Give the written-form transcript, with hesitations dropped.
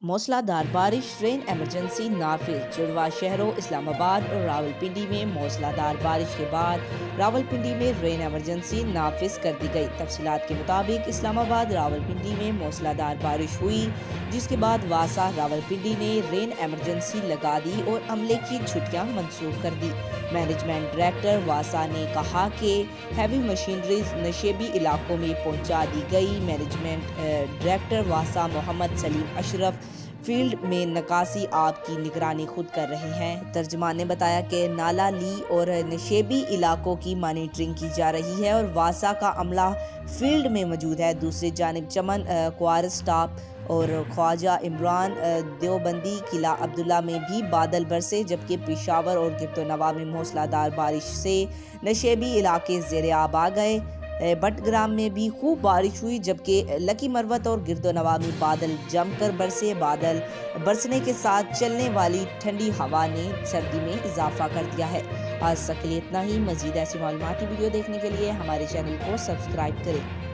मूसलाधार बारिश, rain emergency नाफिज। जुड़वा शहरों इस्लामाबाद और रावलपिंडी में मूसलाधार बारिश के बाद रावलपिंडी में रेन एमरजेंसी नाफिज कर दी गई। तफसीलात के मुताबिक इस्लामाबाद रावलपिंडी में मूसलाधार बारिश हुई, जिसके बाद वासा रावलपिंडी ने रेन एमरजेंसी लगा दी और अमले की छुट्टियां मंसूख कर दी। मैनेजमेंट डायरेक्टर वासा ने कहा कि हैवी मशीनरीज नशेबी इलाकों में पहुंचा दी गई। मैनेजमेंट डायरेक्टर वासा मोहम्मद सलीम अशरफ फील्ड में नकासी आब की निगरानी खुद कर रहे हैं। तर्जमान ने बताया कि नाला ली और नशेबी इलाकों की मॉनिटरिंग की जा रही है और वासा का अमला फील्ड में मौजूद है। दूसरी जानिब चमन क्वारस स्टाप और ख्वाजा इमरान देवबंदी किला अब्दुल्ला में भी बादल बरसे, जबकि पेशावर और गिरदोनवा में मूसलाधार बारिश से नशेबी इलाके ज़ेरे आब आ गए। बटग्राम में भी खूब बारिश हुई, जबकि लकी मरवत और गिरदोनवा में बादल जमकर बरसे। बादल बरसने के साथ चलने वाली ठंडी हवा ने सर्दी में इजाफा कर दिया है। आज तक के लिए इतना ही। मजीद ऐसी मालूमाती वीडियो देखने के लिए हमारे चैनल को सब्सक्राइब करें।